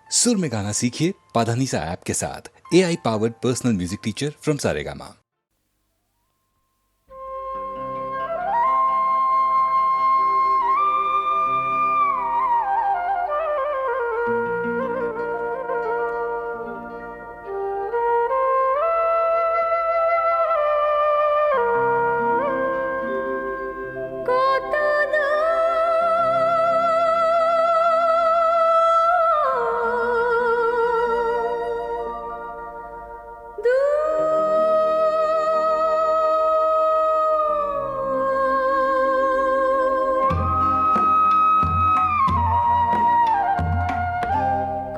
सुर में गाना सीखिए पाधानीसा ऐप के साथ। AI powered personal music teacher from Saregama.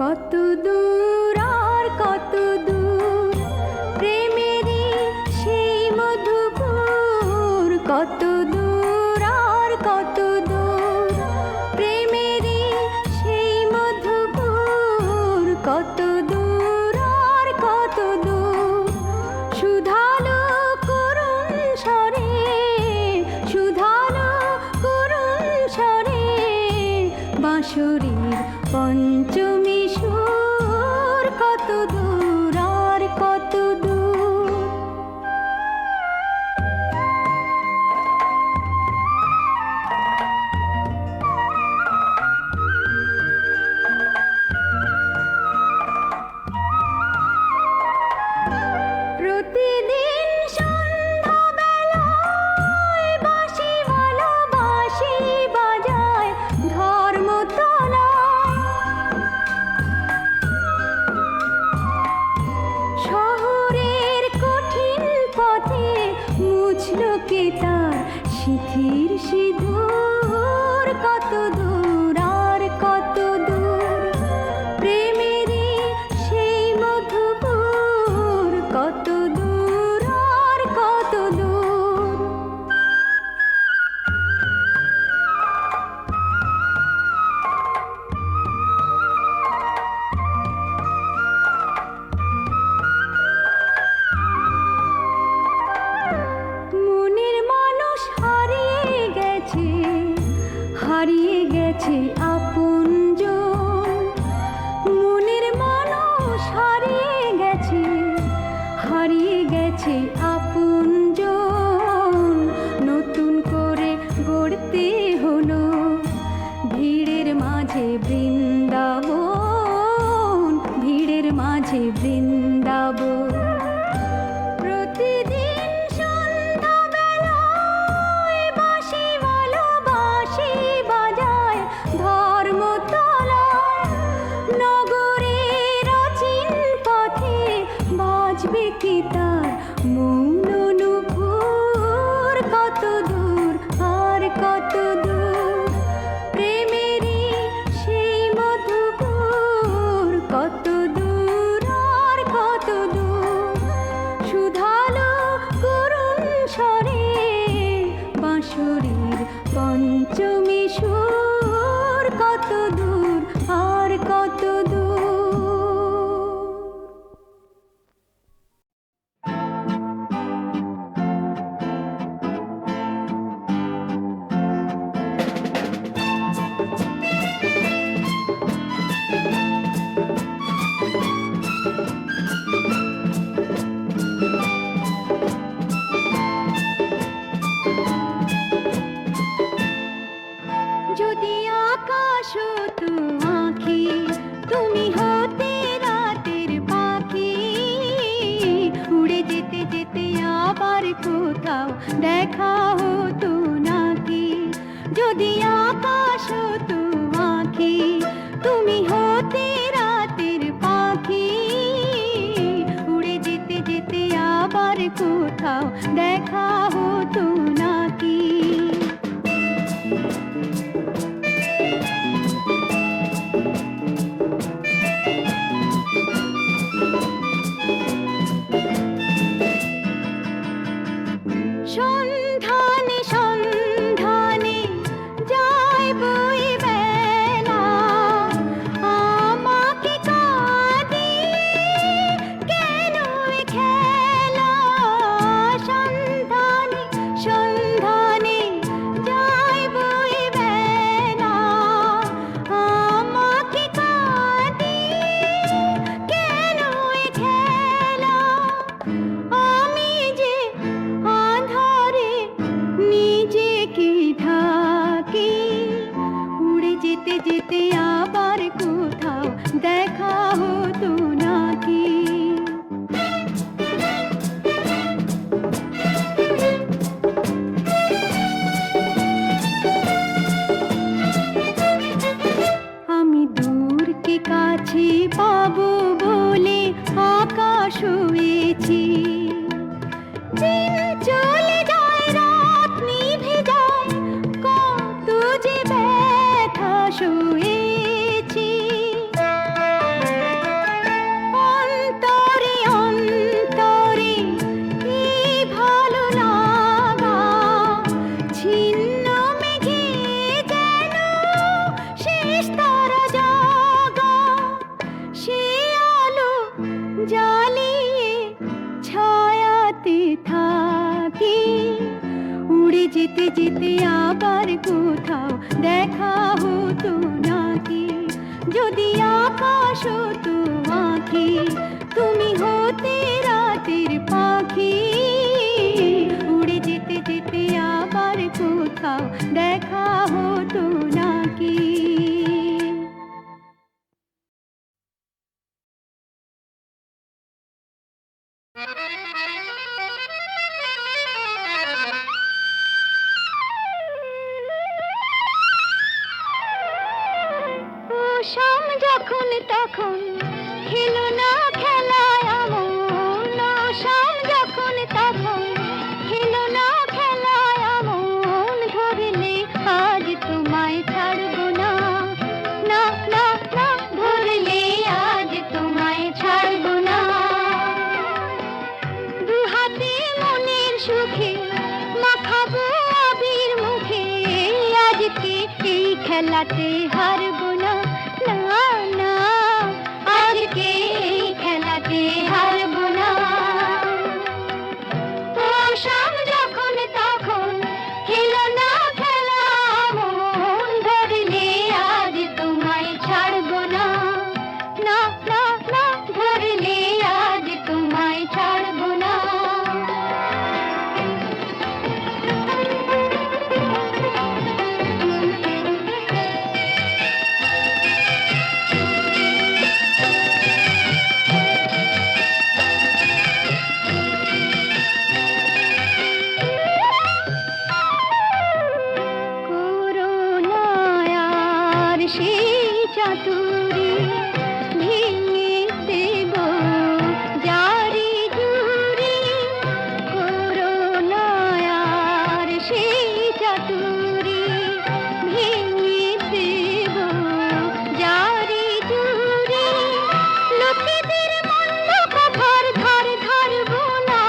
কত দূর আর কত দূর প্রেমেরই সেই মধুপুর, কত দূর আর কত দূর প্রেমেরই সেই মধুপুর, কত দূর আর কত দূর সুধালো করুণ স্বরে, সুধালো করুণ স্বরে বাঁশরীর পঞ্চমী সুর, কত দূর আর কত দূর। প্রতিদিন সন্ধ্যাবেলায় বাঁশিওয়ালা বাঁশি বাজায় ধর্মতলা, শহরের কঠিন পথে মুছল কে তার সিঁথির সিঁদুর, কত দূর আর কত দূর প্রেমেরই সেই মধুপুর, কত দূর আর কত দূর। মনের মানুষ হারিয়ে গেছে, হারিয়ে গেছে আপনজন, মনের মানুষ হারিয়ে গেছে, হারিয়ে গেছে আপনজন, নতুন করে গড়তে হলো ভিড়ের মাঝে বৃন্দাবন, ভিড়ের মাঝে বৃন্দাবন। প্রতিদিন সন্ধ্যাবেলায় বাঁশিওয়ালা বাঁশি বাজায় ধর্মতলা, নগরের অচিন পথে বাজবে কি তার মৌন নুপুর, কত দূর আর কত দূর প্রেমেরই সেই মধুপুর, কত দূর আর কত দূর সুধালো করুণ স্বরে বাঁশরীর পঞ্চমী সুর, কত দূর আর কত দূর। যদি আকাশ হতো আঁখি, তুমি হতে রাতের পাখি, উড়ে যেতে যেতে আবার কোথাও দেখা হতো নাকি। যদি আকাশ হতো আঁখি, তুমি হতে রাতের পাখি, উড়ে যেতে যেতে আবার কোথাও দেখা হতো নাকি। সন্ধানে সন্ধানে যায় বই বেলা, আমাকে কাঁদিয়ে কেন এ খেলা। সন্ধানে কাছে পাবো বলে আকাশ হয়েছি। দিন চলে যায়, রাত নিভে যায়, কত যে ব্যথা সয়েছি। অন্তরে অন্তরে কি ভালো লাগা, ছিন্ন মেঘে যেন শেষ তারা জাগা। সে আলো জ্বালিয়ে ছায়াতে থাকি, উড়ে যেতে যেতে আবার কোথাও দেখা হতো নাকি। যদি আকাশ হতো আঁখি, তুমি হতে রাতের পাখি, উড়ে যেতে যেতে আবার কোথাও দেখা হতো নাকি। শাম যখন তখন খেলো না খেলায় আমন, শাম যখন তখন খেলো না খেলায় আমন। ধরলে আজ তোমায় ছাড়বো না, না না না, ধরলে আজ তোমায় ছাড়বো না। দুহাতে মনের সুখে মাখাবো আবির মুখে, আজকে এই খেলাতে হারবো না, না না, আজকে এই খেলাতে হারবো না। ও শাম যখন তখন খেলো না খেলা মন, ধরলে আজ তোমায় ছাড়বো না, না না না, ধরলে আজ তোমায় ছাড়বো না। সেই চাতুরি ভেঙে দেব জারি জুরি, করোনায়ার সেই চাতুরি ভেঙে দেব জারি জুরি। লোকেদের মন্দ কথার ধার ধারবো না,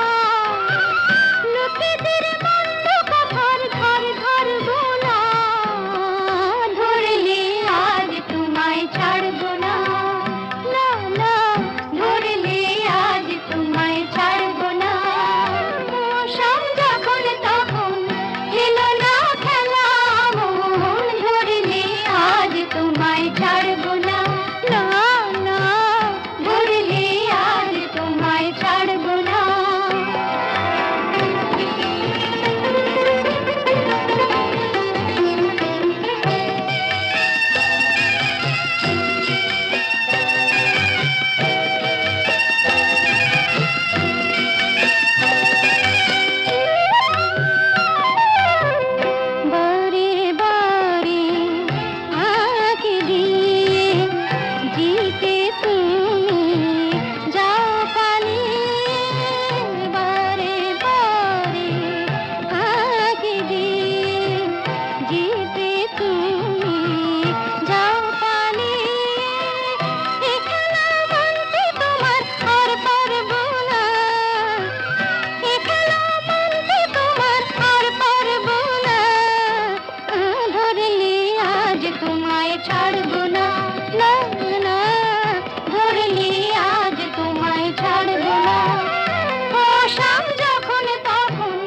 লোকেদের মন্দ কথার ধার ধারবো না। ধরলে আজ তোমায় ছাড়বো না, না না, ধরলে আজ তোমায় ছাড়বো না। শাম যখন তখন খেলো না খেলা মন, ধরলে আজ তোমায় ছাড়বো না, না না, ধরলে আজ তোমায় ছাড়বো না। বারে বারে আঁকি দিয়ে জিতে তুমি যাও পালিয়ে, বারে বারে আঁকি দিয়ে জিতে তুমি যাও পালিয়ে। এ খেলা মানতে তোমার আর পারবো না, এ খেলা মানতে তোমার আর পারবো না। ধরলে আজ তোমায় ছাড়বো না, না না, ধরলে আজ তোমায় ছাড়বো না। ও শাম যখন তখন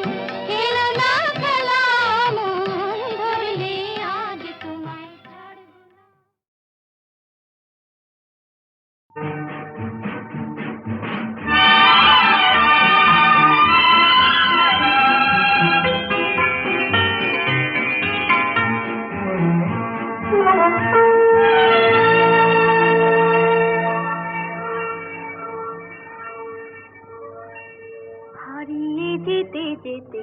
খেলো না খেলা মন, ধরলে আজ তোমায় ছাড়বো না। হারিয়ে যেতে যেতে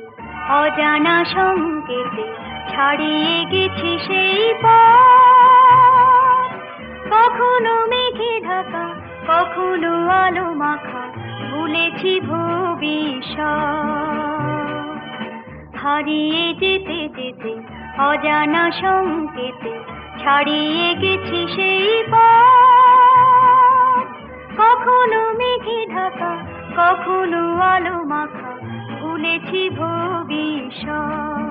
অজানা সংকেতে ছাড়িয়ে গেছি সেই পথ, কখনো মেঘে ঢাকা, কখনো আলো মাখা, ভুলেছি ভবিষ্যৎ। হারিয়ে যেতে যেতে অজানা সংকেতে ছাড়িয়ে গেছি সেই পথ। কখনো মেঘে ঢাকা, কখনো আলো মাখা, ভুলেছি ভবিষ্যৎ।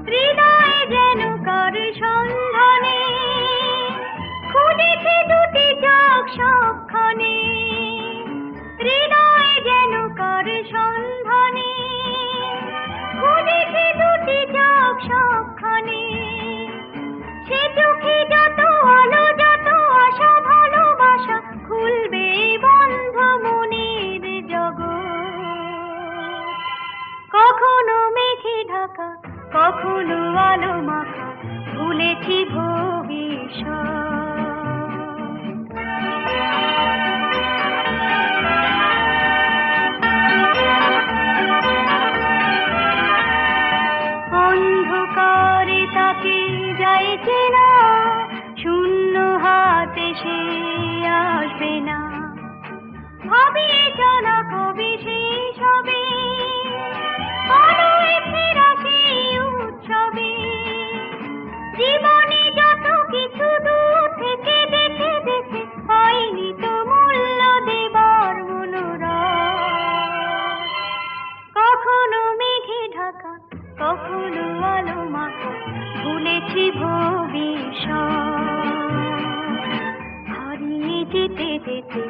হৃদয়ে যেন কার সন্ধানে খুঁজেছি দুটি চোখ সবখানে। হৃদয়ে যেন কার সন্ধানে খুঁজেছি দুটি চোখ সবখানে। সে চোখে যত আলো, যত আশা, ভালোবাসা, খুলবে বন্ধ মনের জগৎ। কখনো মেঘে ঢাকা, কখনো আলো মাখা, ভুলেছি ভবিষ্যৎ। অন্ধকারে তাকে যাইছে না, শূন্য হাতে সে আসবে না। ভাবিয়ে চলা কবি শেষ হবে, আলোয় ফেরা সেই উৎসবে। জীবনে যত কিছু দূর থেকে দেখে দেখে পাইনি তো মূল্য দেবার মনোরথ। কখনো মেঘে ঢাকা, কখনো আলো মাখা, ভুলেছি ভবিষ্যৎ। হারিয়ে যেতে যেতে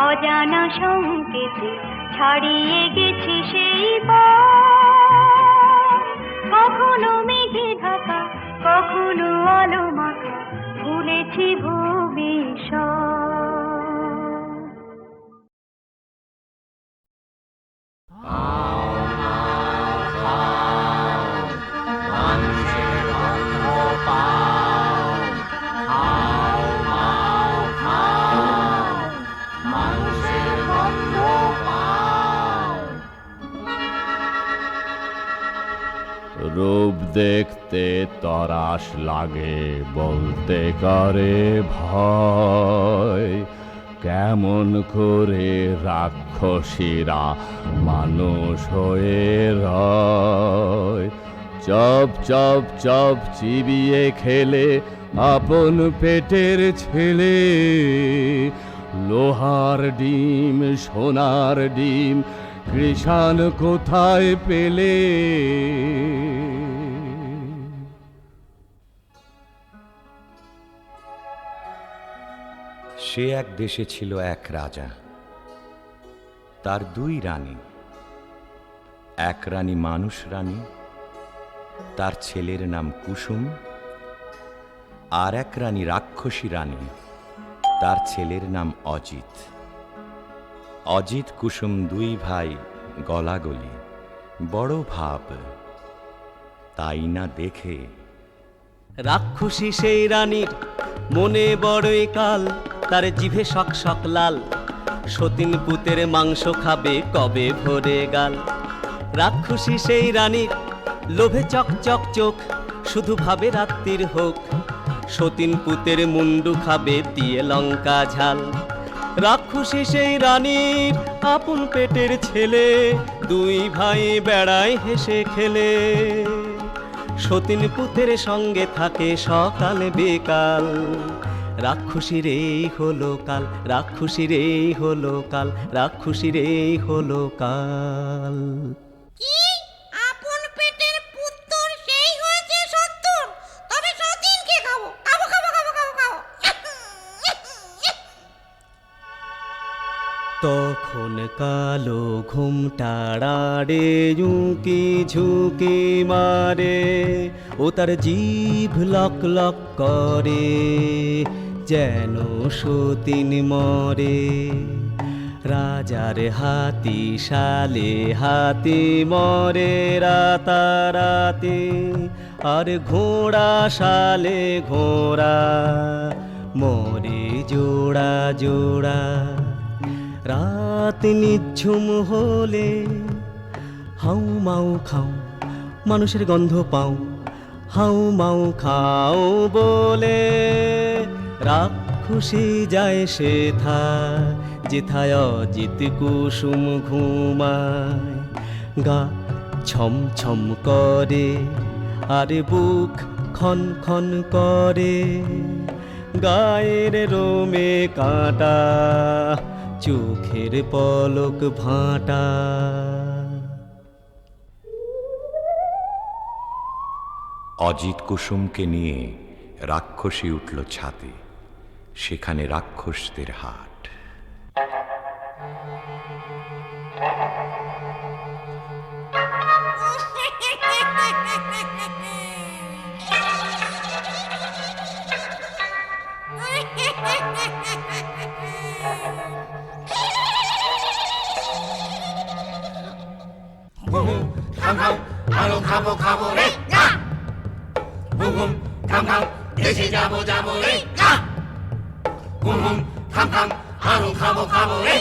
অজানা সংকেতে ছাড়িয়ে গেছি সেই পথ। কখনো মেঘে ঢাকা, কখনো আলো মাখা, ভুলেছি ভবিষ্যৎ। রূপ দেখতে তরাস লাগে, বলতে করে ভয়। কেমন করে রাক্ষসীরা মানুষ হয়ে রয়। চপ চপ চপ চিবিয়ে খেলে আপন পেটের ছেলে। লোহার ডিম, সোনার ডিম, কৃষাণ কোথায় পেলে? সে এক দেশে ছিল এক রাজা, তার দুই রানী। এক রানী মানুষ রানী, তার ছেলের নাম কুসুম। আর এক রানী রাক্ষসী রানী, তার ছেলের নাম অজিত। অজিত কুসুম দুই ভাই গলাগলি, বড় ভাব। তাই না দেখে রাক্ষসী সেই রানীর মনে বড়ই কাল, তার জিভে শক শক লাল। সতীন পুতের মাংস খাবে কবে ভরে গাল। রাক্ষসী সেই রানীর লোভে চক চক চোখ, শুধু ভাবে রাত্রির হোক। সতীন পুতের মুন্ডু খাবে দিয়ে লঙ্কা ঝাল। রাক্ষসী সেই রানীর আপন পেটের ছেলে, দুই ভাই বেড়ায় হেসে খেলে। সতীন পুতের সঙ্গে থাকে সকাল বিকাল। রাক্ষসীর এই হলো কাল, রাক্ষসীর এই হলো কাল, রাক্ষসীর এই হলো কাল। কি আপন পেটের পুত্তর সেই হয়েছে ৭০, তবে সতীনকে খাবো খাবো খাবো খাবো খাবো খাবো। তখন কালো ঘুমটাড়াড়ে ঝুঁকি ঝুঁকি মারে। ও তার জিভ লক লক করে, যেন সতীন মরে। রাজার হাতি শালে হাতি মরে রাতারাতি। আর ঘোড়া শালে ঘোড়া মরে জোড়া জোড়া। রাত নিঝুম হলে হাউ মাউ খাও, মানুষের গন্ধ পাও, হাউ মাউ খাও বলে রাক্ষসী যায় সেথা, যেথায় অজিত কুসুম ঘুমায়। গা ছম ছম করে আর বুক খন খন করে, গায়ের রোমে কাঁটা, চোখের পলক ভাঁটা। অজিত কুসুমকে নিয়ে রাক্ষসী উঠল ছাদে, সেখানে রাক্ষসদের হাট। আরো খাবো খাবো রে, হুম হুম থাম থাম দেশে যাবো যাবো রে, হুম হুম থাম থাম আরো খাবো খাবো রে,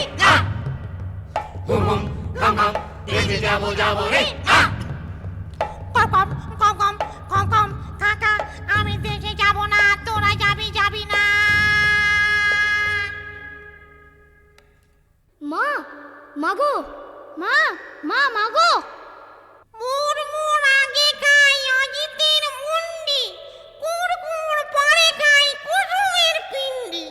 হুম হুম থাম থাম দেশে যাবো যাবো রে। কম কম কম কম কম কাকা, আমি দেশে যাব না, তোরা যাবি যাবি না। মা, মাগো, মা, মা, মাগো। মুর মুর আগে খাই অজিতের মুন্ডি, কুড় কুড় পরে খাই কুসুমের পিন্ডি।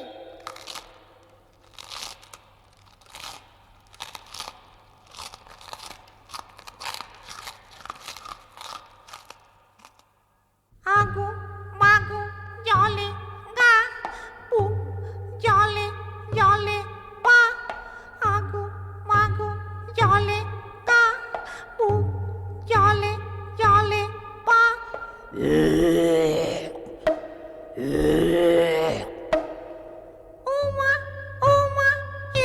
আগো মাগো জলে গা, পু জলে জলে পা, আগো মাগো জলে গা, পু জলে জলে পা। ওমা ওমা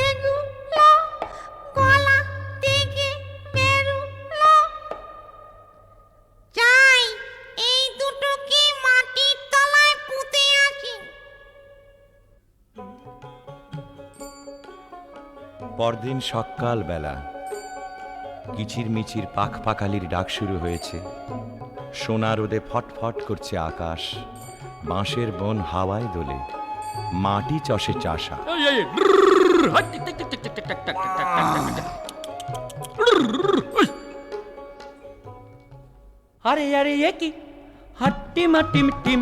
এগুলো গলা থেকে বেরুলো, চাই এই দুটোকে মাটির তলায় পুঁতে আছি। পরদিন সকালবেলা কিচির মিচির পাখ পাখালির ডাক শুরু হয়েছে। সোনা রোদে ফটফট করছে আকাশ, বাঁশের বন হাওয়ায় দোলে, মাটি চষে চাষা। আরে আরে এ কি হাট্টি মাটিম টিম,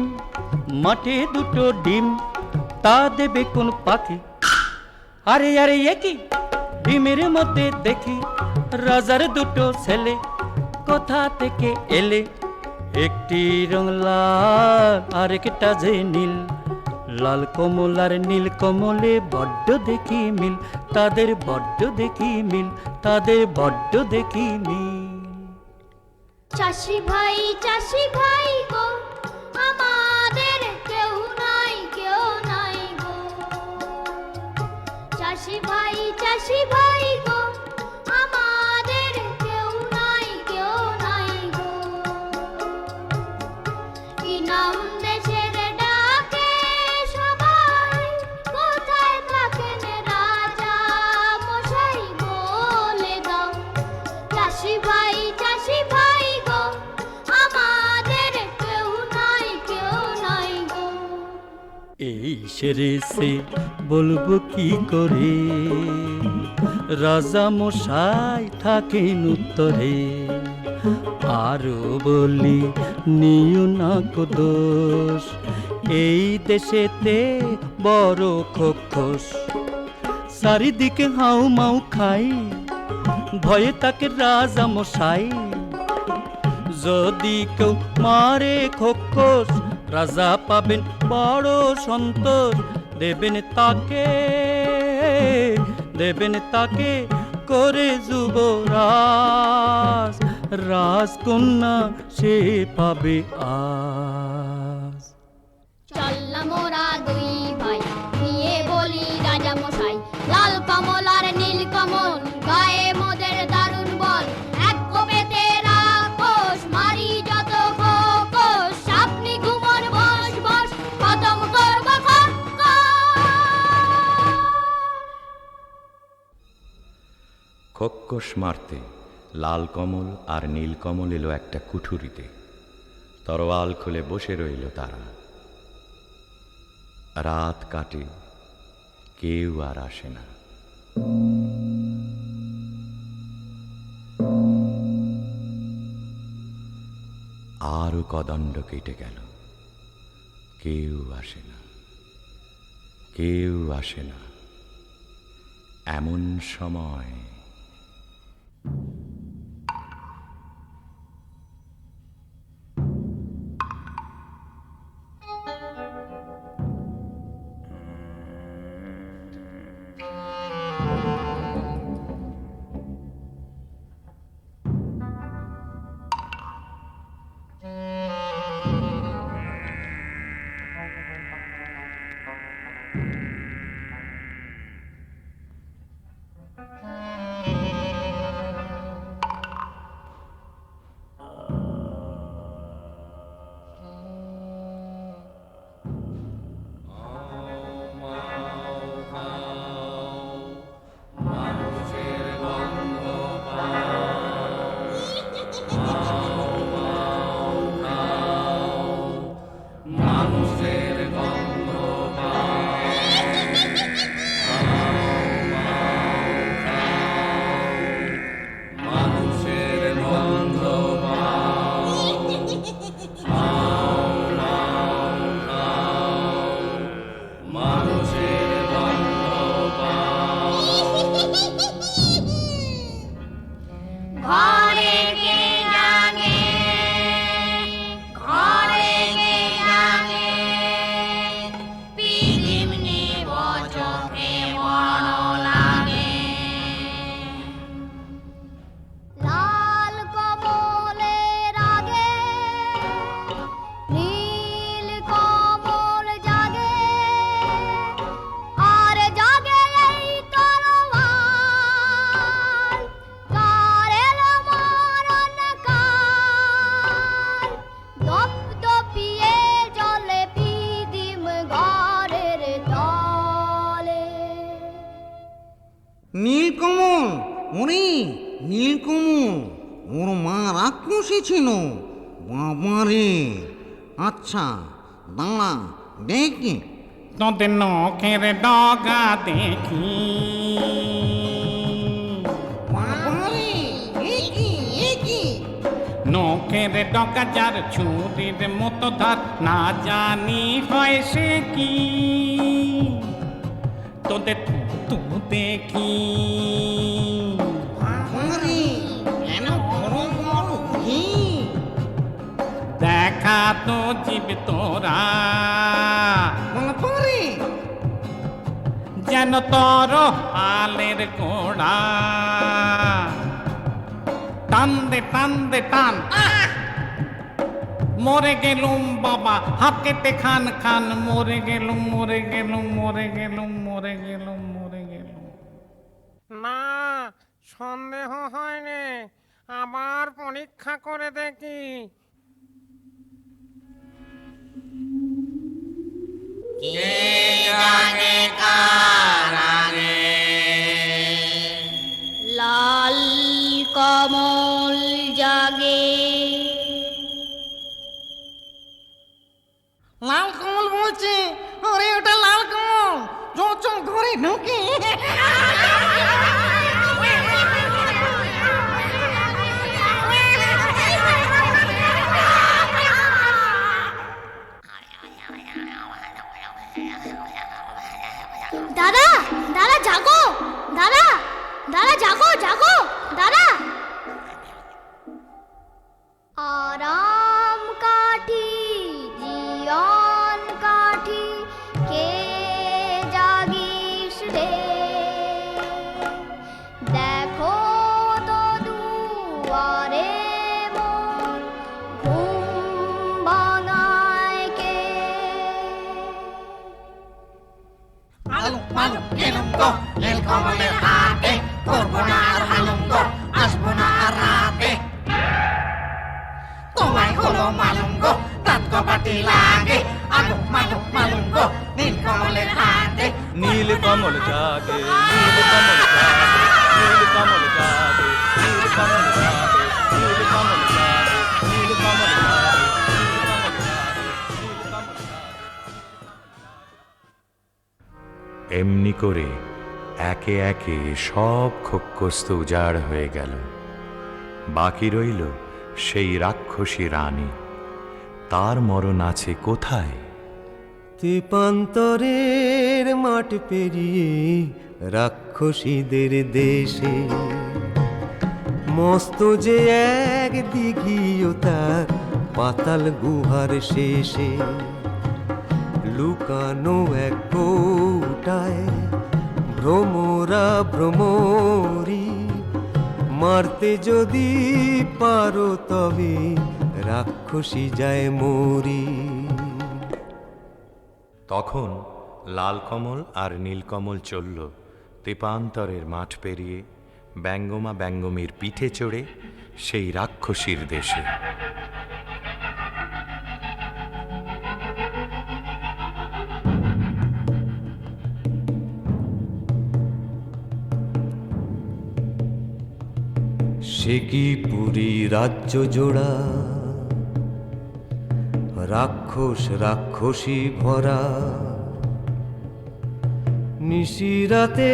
মাঠে দুটো ডিম, তা দেবে কোন পাখি? আরে আরে এ কি ডিমের মধ্যে দেখি রাজার দুটো ছেলে, কোথা থেকে এলে? একটি রং লাল আরেকটা যে নীল, লাল কমল আর নীল কমলে বড্ড দেখি মিল, তাদের বড্ড দেখি মিল, তাদের বড্ড দেখি মিল। চাষি ভাই গো, আমাদের কেউ নাই গো। চাষি ভাই গো, আমাদের কেউ নাই গো। কি নাম দেশের ডাকে সবাই, কোথায় থাকেন রাজা মশাই বলে দাও। চাষি ভাই গো, আমাদের কেউ নাই গো। এই সেরে সে বলবো কি করে, রাজা মশাই থাকেন উত্তরে। আরো বলি নিও না কো দোষ, এই দেশেতে বড় খোখস, চারিদিকে হাউ মাউ খাই, ভয়ে তাকে রাজা মশাই। যদি কেউ মারে খোখস, রাজা পাবেন বড় সন্তোষ, দেবেন তাকে করে যুবরাজ, রাজকন্যা সে পাবে আজ। চললাম মোরা দুই ভাই, নিয়ে বলি রাজা মশাই, লাল কমল আর নীল কমল, গায়ে মোদের দারুণ বল, এক কোপেতে রাক্ষস মারি যত খোকস, আপনি ঘুমন বস বস, খতম করব খোকস। খোক্কস মারতে লাল কমল আর নীল কমল এলো একটা কুঠুরিতে। তরোয়াল খুলে বসে রইল তারা। রাত কাটে, কেউ আর আসে না। আরো কদণ্ড কেটে গেল, কেউ আসে না, কেউ আসে না। এমন সময় ঘরে গে জাগে, ঘরে গে জাগে, পিদিমনি বচকে মন লাগে। লাল কমলের আগে নীল কমল জাগে, আর জাগে এই তরোয়াল, কারের মরণ কাল। দপদপিয়ে জলে পিদিম ঘরের তলে। নীলকমল, ওরে নীলকমল, ওর মা রাক্ষসী ছিল বাবারে। আচ্ছা দাঁড়া দেখি। তোদের নখের ডগা দেখি, বাবারে একি একি। নখের ডগা যার ছুরির মতো ধার, না জানি হয় সে কি। তোদের তু দেখি, বাবারে কেন বড় বড় ঘি। দেখা তো জীব তোরা, বাবারে যেন তোর আলের গোড়া। টান দে টান দে টান, মরে গেলুম বাবা হাত কেটে খান খান। মরে গেলুম মরে গেলুম মরে গেলুম মরে গেলুম মরে গেলুম। না, সন্দেহ হয়নি, আবার পরীক্ষা করে দেখি। লাল কমল জাগে, লাল কমল বলছে, ওরে ওটা লাল কমল। চল চল ঘরে ঢুকে। দাদা দাদা জাগো, দাদা দাদা জাগো জাগো দাদা। আরাম কাঠি জিয়ন কাঠি, কে জাগিস রে। দেখো তো দুয়ারে মোর ঘুম ভাঙায় কে। আলু আলু গেলুম গো নীল কমলের হাতে, করবো না আর হালুম গো, আসবো না আর রাতে। তোমায় হলো মালুম গো, দাঁত কপাটি লাগে। আলু মালু মালুম গো নীল কমলের হাতে। নীল কমল জাগে, নীল কমল জাগে, নীল কমল যাবে, নীল কমল যাবে, নীল কমল যাবে, নীল কমল যাবে, নীল কমল যাবে, নীল কমল যাবে। এমনি করে একে একে সব খোক্কস্ত উজাড় হয়ে গেল। বাকি রইল সেই রাক্ষসী রানী। তার মরণ আছে কোথায়? তেপান্তরের মাঠ পেরিয়ে রাক্ষসীদের দেশে, মস্ত যে এক দিঘিও তার পাতাল গুহার শেষে, লুকানো এক কৌটায় ভ্রমরা ভ্রমরি, মারতে যদি পারো তবে রাক্ষসী যায় মরি। তখন লালকমল আর নীলকমল চলল তেপান্তরের মাঠ পেরিয়ে ব্যঙ্গমা ব্যঙ্গমীর পিঠে চড়ে সেই রাক্ষসীর দেশে। সে কি পুরী রাজ্য জোড়া, রাক্ষস রাক্ষসী ভরা, নিশিরাতে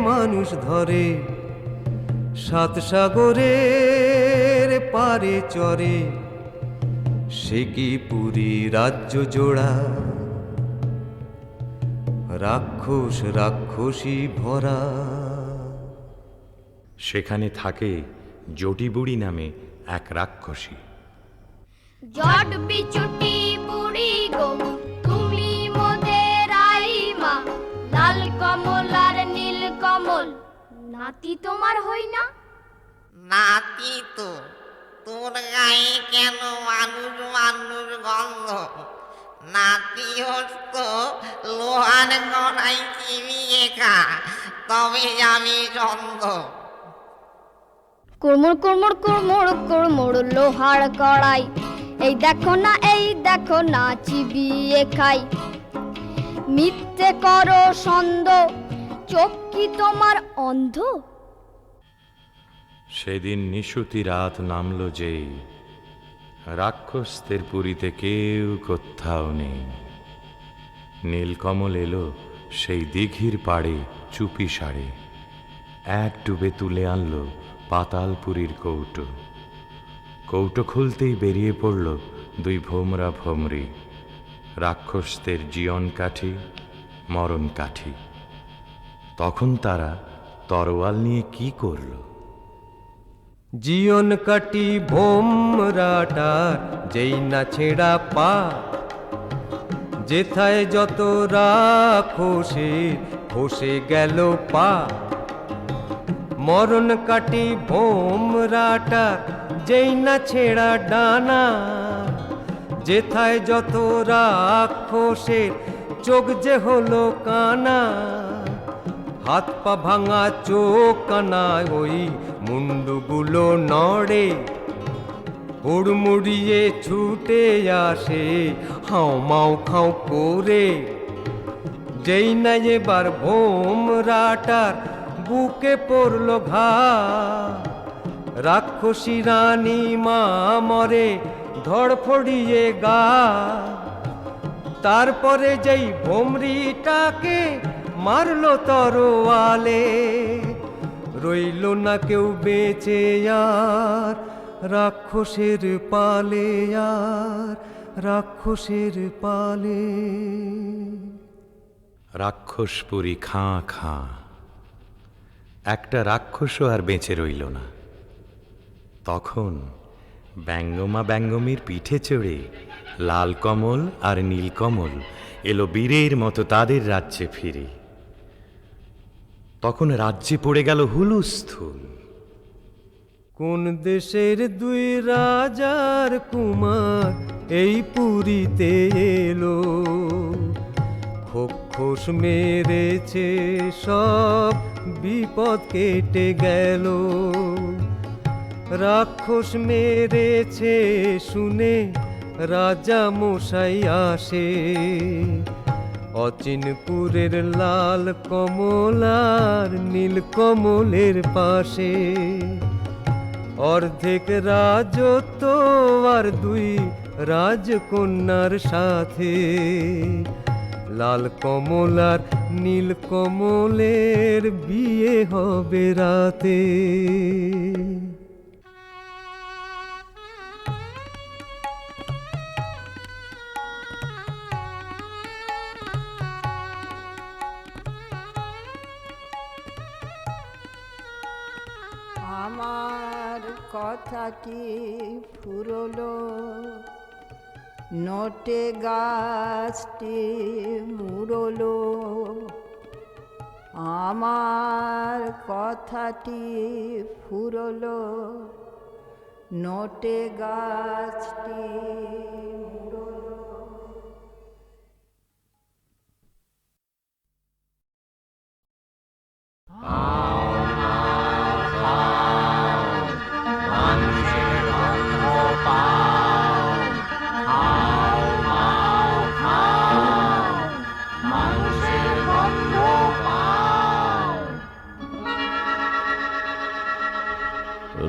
মানুষ ধরে, সাত সাগরের পারে চরে। সে কি পুরী রাজ্য জোড়া, রাক্ষস রাক্ষসী ভরা। সেখানে থাকে জটিবুড়ি নামে এক রাক্ষসী। জট বিচুটি বুড়ি গো তুমি মোদের আইমা, লাল কমল আর নীল কমল নাতি তোমার হই না? নাতি তো, তোর গায়ে কেন মানুষ মানুষ গন্ধ? নাতি হতো লোহার গড়াই চিবিয়ে খা, তবে আমি চন্দ। কুড়মুড় কুড়মুড় কুড়মুড় কুড়মুড় লোহার কড়াই, এই দেখো না চিবিয়ে খাই। মিথ্যে করো সন্দ, চোখ কি তোমার অন্ধ? সেদিন নিশুতি রাত নামল যেই, রাক্ষসদের পুরীতে কেউ কোথাও নেই। নীলকমল এলো সেই দিঘির পাড়ে চুপি সারে, এক ডুবে তুলে আনলো পাতালপুরীর কৌটো। কৌটো খুলতেই বেরিয়ে পড়ল দুই ভোমরা ভোমরি, রাক্ষসদের জীবন কাঠি মরণ কাঠি। তখন তারা তরোয়াল নিয়ে কি করল? জীবন কাটি ভোমরাটার যেই না ছেঁড়া পা, যেথায় যত রাক্ষসে খসে গেল পা। মরণ কাটি ভোমরাটার যেই না ছেঁড়া ডানা, যেথায় যত রাক্ষসের চোখ যে হলো কানা। হাত পা ভাঙা চোখ কানায় ওই মুন্ডুগুলো নড়ে, হুড়মুড়িয়ে ছুটে আসে হাও মাও খাও করে। যেই না এবার ভোমরাটার বুকে পড়ল ঘা, রাক্ষসী রানী মা মরে ধড়ফড়িয়ে গা। তারপরে যেই ভোমরিটাকে মারলো তরোয়ালে, রইল না কেউ বেঁচে আর রাক্ষসের পালে, আর রাক্ষসের পালে। রাক্ষসপুরী খাঁ খাঁ, একটা রাক্ষসও আর বেঁচে রইল না। তখন ব্যঙ্গমা ব্যঙ্গমীর পিঠে চড়ে লালকমল আর নীলকমল এলো বীরের মতো তাদের রাজ্যে ফিরে। তখন রাজ্যে পড়ে গেল হুলুস্থুল। কোন দেশের দুই রাজার কুমার এই পুরীতে এলো, খোখোস মেরেছে সব বিপদ কেটে গেল। রাক্ষস মেরেছে শুনে রাজা মশাই আসে, অচিনপুরের লাল কমলার নীল কমলের পাশে অর্ধেক রাজত্ব আর দুই রাজকন্যার সাথে লাল কমলার নীল কমলের বিয়ে হবে রাতে। আমার কথাটি ফুরলো নোটে গাছটি মুড়লো আমার কথাটি ফুরলো নোটে গাছটি মুড়লো।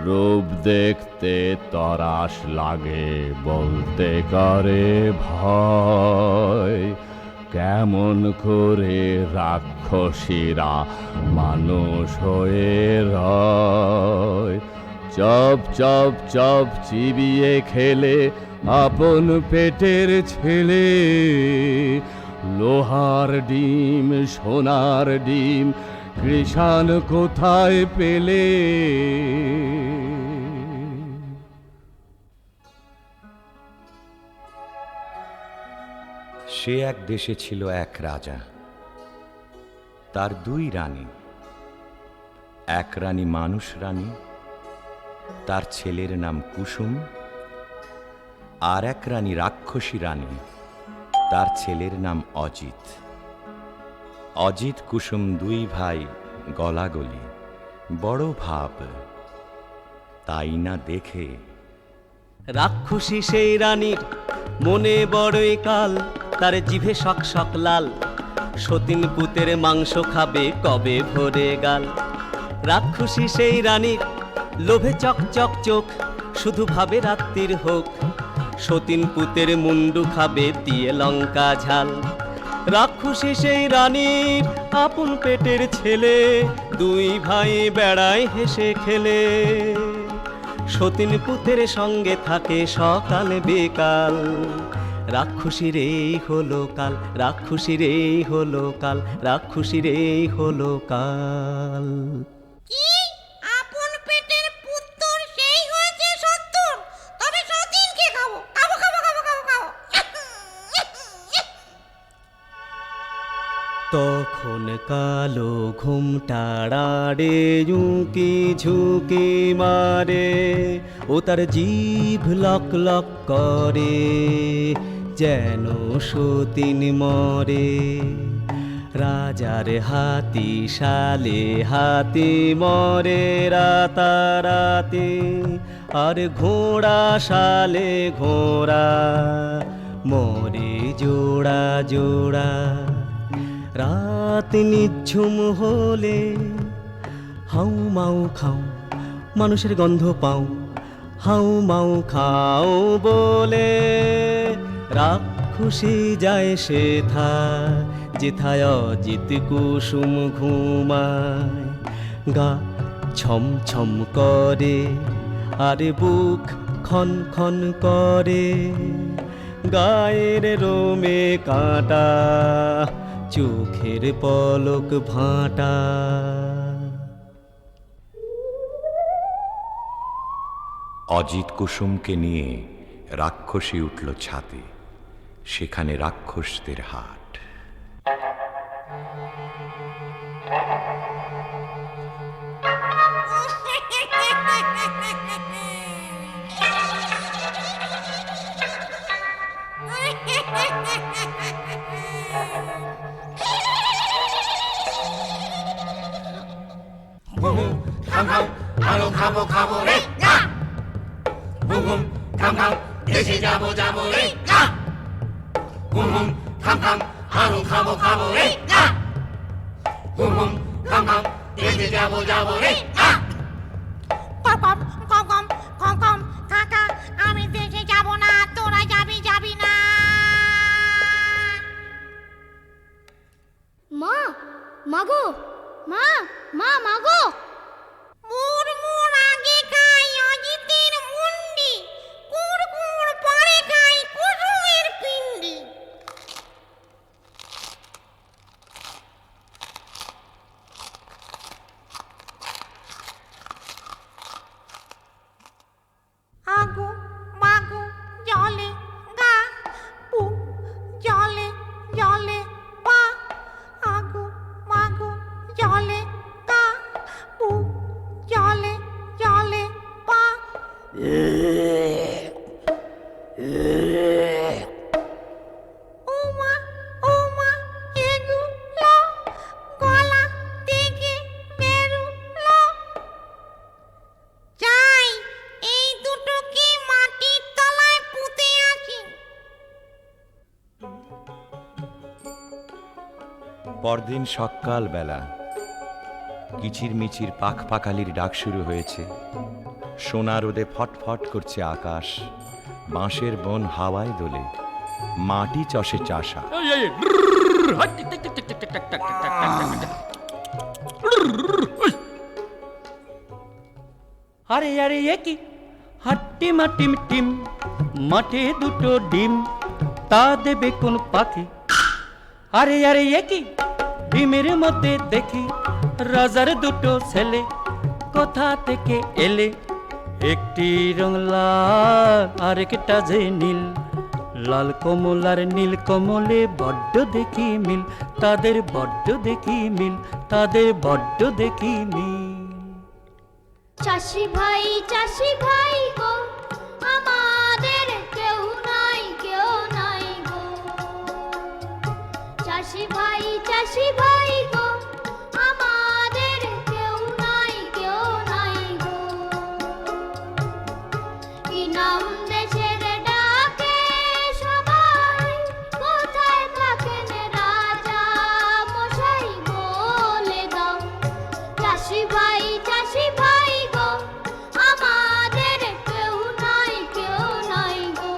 রূপ দেখতে তরাস লাগে বলতে করে ভয় কেমন করে রাক্ষসীরা মানুষ হয়ে রয় চপ চপ চপ চিবিয়ে খেলে আপন পেটের ছেলে লোহার ডিম সোনার ডিম কৃষাণ কোথায় পেলে। সে এক দেশে ছিল এক রাজা, তার দুই রানী। এক রানী মানুষ রানী, তার ছেলের নাম কুসুম। আর এক রানী রাক্ষসী রানী, তার ছেলের নাম অজিত। অজিত কুসুম দুই ভাই গলাগলি, বড় ভাব। তাই না দেখে রাক্ষসী সেই রানীর মনে বড়ই কাল, তার জিভে শক শক লাল। সতীন পুতের মাংস খাবে কবে ভরে গাল। রাক্ষসী সেই রানীর লোভে চক চক চোখ, শুধু ভাবে রাত্রির হোক। সতীন পুতের মুন্ডু খাবে দিয়ে লঙ্কা ঝাল। রাক্ষসী সেই রানীর আপন পেটের ছেলে, দুই ভাই বেড়ায় হেসে খেলে। সতীন পুতের সঙ্গে থাকে সকাল বেকাল। রাক্ষসীর এই হলো কাল, রাক্ষসীর এই হলো কাল, রাক্ষসীর এই হলো কাল। কি আপন পেটের পুত্তর সেই হয়েছে 70, তবে সতীনকে খাবো খাবো খাবো খাবো খাবো খাবো। তখন কালো ঘুমটাড়াড়ে ঝুঁকি ঝুঁকি মারে, ও তার জিভ লক লক করে যেন সতীন মরে। রাজার হাতি শালে হাতি মরে রাতারাতি, আর ঘোড়া শালে ঘোড়া মরে জোড়া জোড়া। রাত নিঝুম হলে হাউ মাউ খাও, মানুষের গন্ধ পাও। হাউ মাউ খাও বলে রাক্ষসী যায় সেথা, যেথায় অজিত কুসুম ঘুমায়। গা ছম ছম করে আর বুক খন খন করে, গায়ের রোমে কাঁটা চোখের পলক ভাঁটা। অজিত কুসুমকে নিয়ে রাক্ষসী উঠল ছাদে, সেখানে রাক্ষসদের হাট। খাম খাও আরো খাবো খাবো রে না হুম হুম খাম খাও দেশে যাবো যাবো রে না হুম হুম খাম খাম আরো খাবো খাবো রে হুম হুম খাম খাম দেশে যাবো যাবো রে কম কম কম কম কম কম কাকা আমি দেশে যাব না তোরা যাবি যাবি না মা মাগো মা মা মাগো মুর মুর আগে খাই অজিতের মুন্ডি কুড় কুড় পরে খাই কুসুমের পিন্ডি আগু মাগু জলে গা পু জলে জলে পা আগু মাগু জলে গা পু জলে জলে পা ওমা ওমা এগুলো গলা থেকে বেরুলো চাই এই দুটোকে মাটির তলায় পুঁতে আসি পরদিন সকাল বেলা কিচির মিচির পাখ পাখালির ডাক শুরু হয়েছে। সোনা রোদে ফটফট করছে আকাশ, বাঁশের বন হাওয়ায় দোলে, মাটি চষে চাষা। আরে আরে একই হাট্টি মাটিম টিম, মাঠে দুটো ডিম, তা দেবে কোন পাখি? আরে আরে একই ডিমের মধ্যে দেখি রাজার দুটো ছেলে, কোথা থেকে এলে? একটি রং লাল আরেকটা যে নীল, লাল কমল আর নীল কমলে বড্ড দেখি মিল, তাদের বড্ড দেখি মিল, তাদের বড্ড দেখি মিল। চাষি ভাই গো আমাদের কেউ নাই গো, চাষি ভাই গো আমাদের কেউ নাই গো, কি নাম দেশের ডাকে সবাই, কোথায় থাকেন রাজা মশাই বলে দাও? চাষি ভাই গো আমাদের কেউ নাই গো।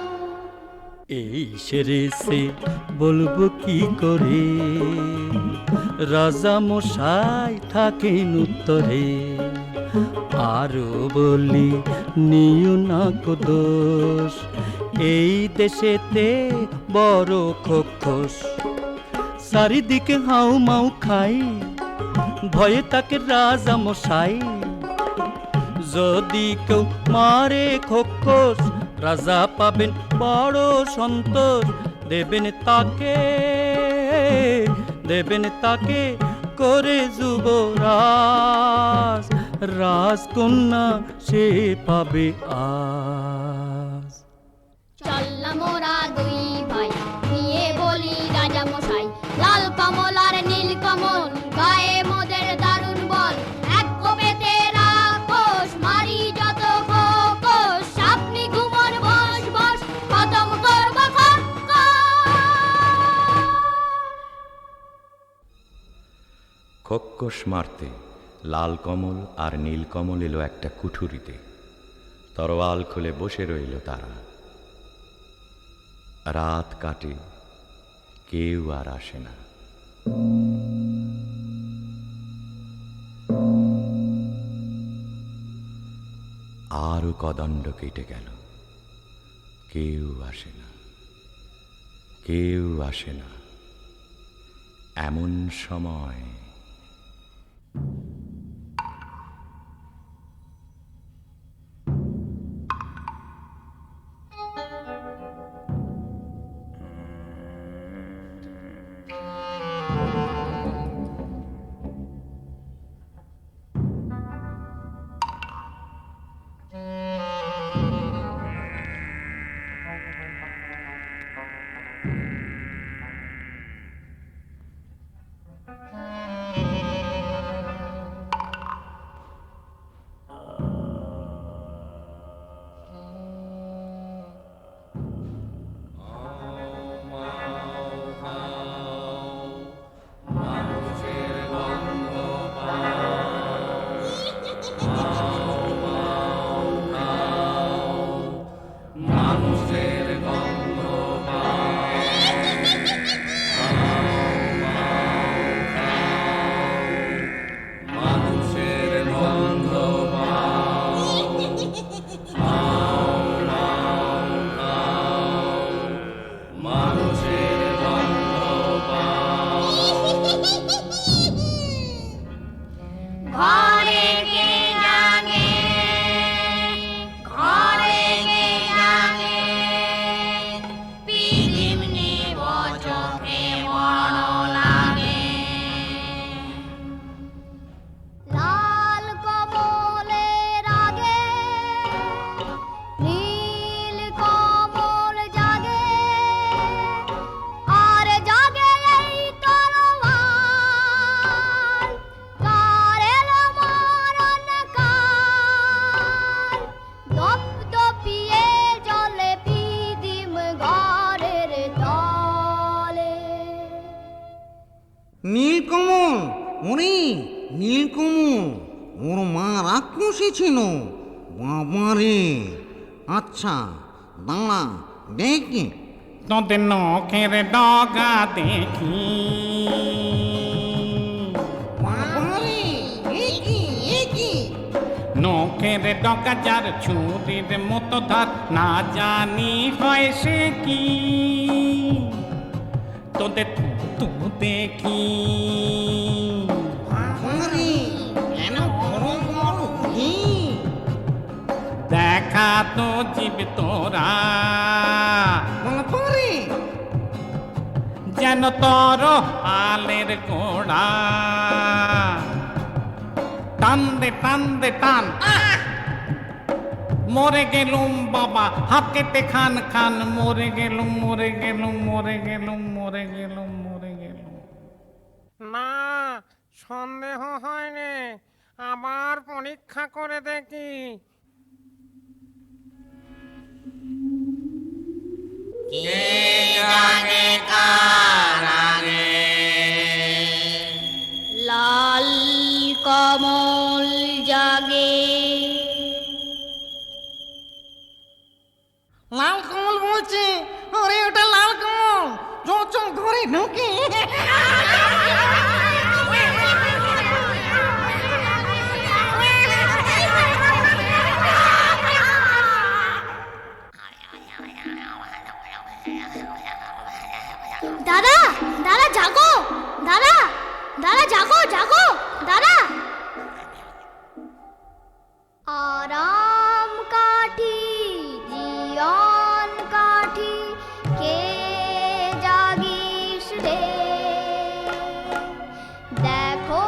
এই সেরে সে বলবো কি করে, রাজা মশাই থাকেন উত্তরে। আরো বলি নিও না কো দোষ, এই দেশেতে বড় খোখস, চারিদিকে হাউ মাউ খাই, ভয়ে তাকে রাজা মশাই। যদি কেউ মারে খোখস, রাজা পাবেন বড় সন্তোষ, দেবেন তাকে করে যুবরাজ, রাজকন্যা সে পাবে আজ। চললাম ওরা দুই ভাই নিয়ে বলি রাজা মশাই, লাল কমল আর নীল কমল গায়ে মোদের দারুণ বল, এক কোপেতে রাক্ষস মারি যত খোকস, আপনি ঘুমন বস বস খতম করব খোক্কস মারতে লাল কমল আর নীল কমল এলো একটা কুঠুরিতে, তরোয়াল খুলে বসে রইল তারা। রাত কাটে, কেউ আর আসে না। আরো কদণ্ড কেটে গেল, কেউ আসে না, কেউ আসে না। এমন সময় নীলকমল, ওরে নীলকমল, ওর মা রাক্ষসী ছিল। বাবারে, আচ্ছা দাঁড়া দেখি। তোদের নখের ডগা দেখি, বাবারে, এ কি? নখের ডগা যার ছুরির মতো ধার, না জানি হয় সে কি। তোদের তু দেখি, বাবারে, কেন বড় বড় ঘি? দেখা তো জীব তোরা, বাবারে, যেন তোর আলের গোড়া। টান দে টান দে টান, মরে গেলুম বাবা হাত কেটে খান খান, মরে গেলুম মরে গেলুম মরে গেলুম মরে গেলুম মরে গেলুম। না, সন্দেহ হয়নি, আবার পরীক্ষা করে দেখি। কে জানে কার আগে লাল কমল জাগে। লাল কমল বলছে, আরে ওটা লাল কমল, চল ঘরে ঢুকে। দাদা, দাদা জাগো, দাদা, দাদা জাগো জাগো, দাদা। আরাম কাঠি জিয়ন কাঠি, কে জাগিস রে, দেখো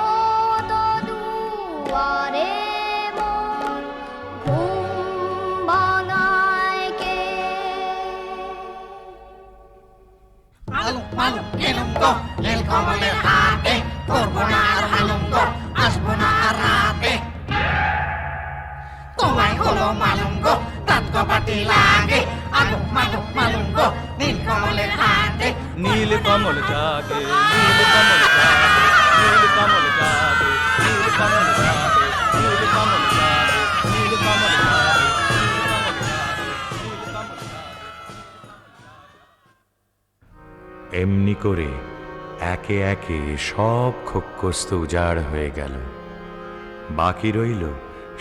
তো দুয়ারে মন ঘুম ভাঙায় কে। নীলঙ্গ নীলকমলের হাতে, করবো না আর আলঙ্গ, আসবো না আর রাতে। তোমায় হলো মালঙ্গ, দাঁত কপাটি লাগে, আগো মাগো মালঙ্গ নীলকমলের হাতে। নীল কমল জাগে, নীল কমল জাগে, নীল কমল জাগে, নীল কমল জাগে, নীল কমল জাগে, নীল কমল জাগে, নীল কমল জাগে। এমনি করে একে একে সব খোক্কস্ত উজাড় হয়ে গেল। বাকি রইল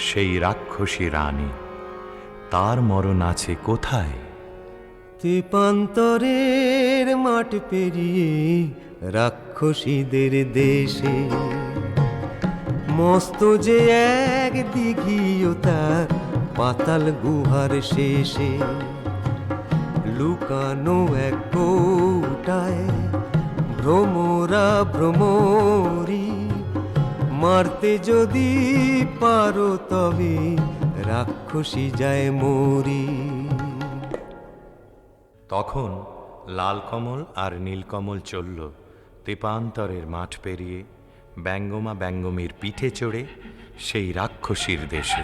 সেই রাক্ষসী রানী। তার মরণ আছে কোথায়? তেপান্তরের মাঠ পেরিয়ে রাক্ষসীদের দেশে, মস্ত যে এক দিঘিও তার পাতাল গুহার শেষে। লুকানো এক কৌটায় ভ্রমরা ভ্রমরি, মারতে যদি পারো তবে রাক্ষসী যায় মরি। তখন লালকমল আর নীলকমল চলল তেপান্তরের মাঠ পেরিয়ে, ব্যঙ্গমা ব্যঙ্গমীর পিঠে চড়ে সেই রাক্ষসীর দেশে।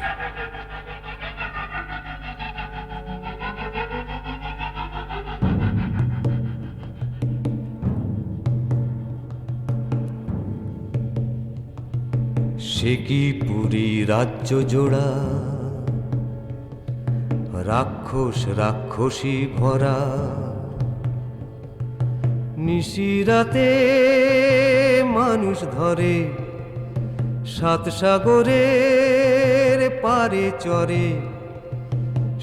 সে কি পুরী রাজ্য জোড়া, রাক্ষস রাক্ষসী ভরা। নিশিরাতে মানুষ ধরে, সাত সাগরের পারে চরে।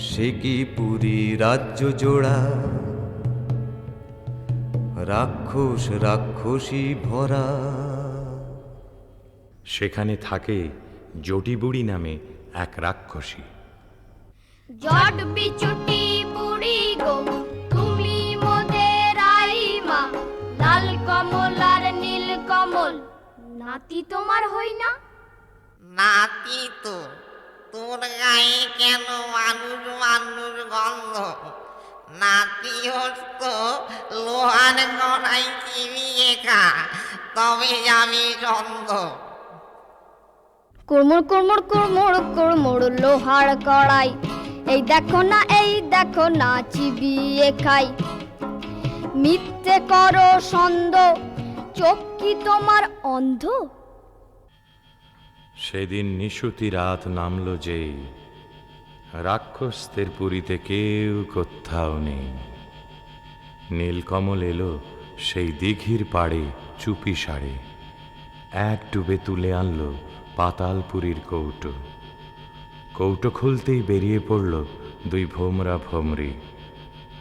সে কি পুরী রাজ্য জোড়া, রাক্ষস রাক্ষসী ভরা। সেখানে থাকে জটিবুড়ি নামে এক রাক্ষসী। জট বিচুটি বুড়ি গো, তুমি মোদের আইমা। লাল কমল আর নীল কমল, নাতি তোমার হই না? নাতি তো, তোর গায়ে কেন মানুষ মানুষ গন্ধ? নাতি হতো লোহার গড়াই চিবিয়ে খা, তবে আমি গন্ধ। কুড়মুড় কুড়মুড় কুড়মুড় কুড়মুড় লোহার কড়াই, এই দেখো না চিবিয়ে খাই। মিথ্যে করো সন্দ, চোখ কি তোমার অন্ধ? সেদিন নিশুতি রাত নামল যেই, রাক্ষসদের পুরীতে কেউ কোথাও নেই। নীলকমল এলো সেই দিঘির পাড়ে চুপি সারে, এক ডুবে তুলে আনলো পাতালপুরীর কৌটো। কৌটো খুলতেই বেরিয়ে পড়ল দুই ভোমরা ভোমরি,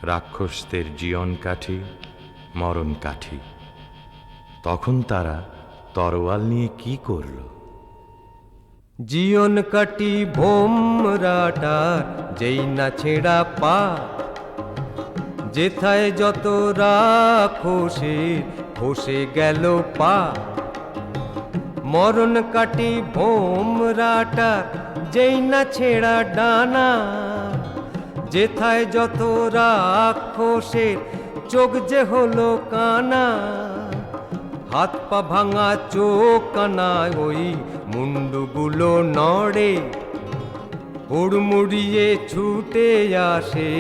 রাক্ষসদের জীবন কাঠি মরণ কাঠি। তখন তারা তরোয়াল নিয়ে কি করল? জীবন কাটি ভোমরাটার যেই না ছেঁড়া পা, যেথায় যত রাক্ষসের খসে গেল পা। মরণ কাটি ভোমরাটার যেই না ছেঁড়া ডানা, যেথায় যত রাক্ষসের চোখ যে হলো কানা। হাত পা ভাঙা চোখ কানায় ওই মুন্ডুগুলো নড়ে, হুড়মুড়িয়ে ছুটে আসে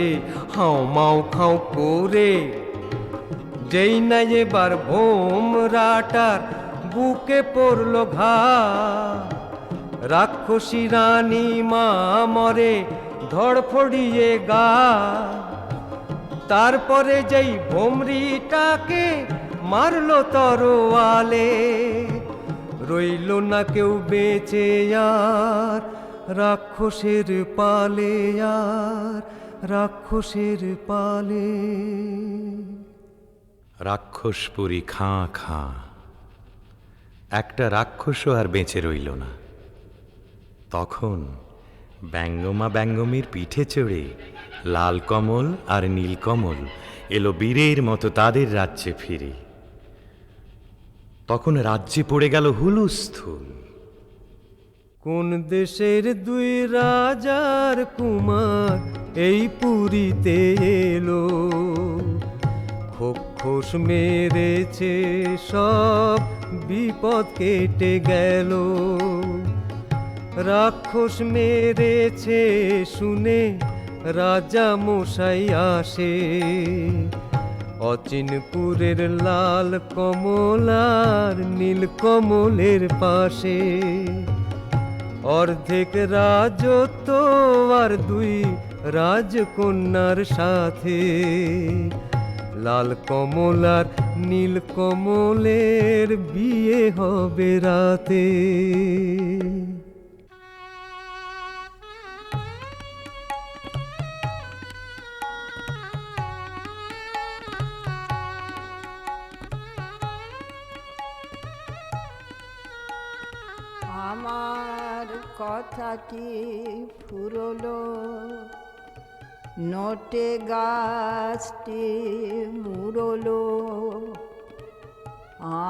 হাও মাও খাও করে। যেই না এবার ভোমরাটার বুকে পড়ল ঘা, রাক্ষসী রানী মা মরে ধড়ফড়িয়ে গা। তারপরে যেই ভোমরিটাকে মারলো তরোয়ালে, রইল না কেউ বেঁচে আর রাক্ষসের পালে, আর রাক্ষসের পালে। রাক্ষসপুরী খাঁ খাঁ, একটা রাক্ষসও আর বেঁচে রইল না। তখন ব্যঙ্গমা ব্যঙ্গমীর পিঠে চড়ে লাল কমল আর নীলকমল এলো বীরের মতো তাদের রাজ্যে ফিরে। তখন রাজ্যে পড়ে গেল হুলুস্থুল। কোন দেশের দুই রাজার কুমার এই পুরীতে এলো, খোখোস মেরেছে সব বিপদ কেটে গেল। রাক্ষস মেরেছে শুনে রাজা মশাই আসে, অচিনপুরের লাল কমলার নীল কমলের পাশে। অর্ধেক রাজত্ব আর দুই রাজকন্যার সাথে, লাল কমলার নীল কমলের বিয়ে হবে রাতে। আমার কথাটি ফুরলো, নোটে গাছটি মুড়লো।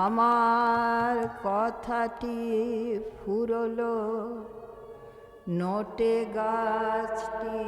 আমার কথাটি ফুরলো, নোটে গাছটি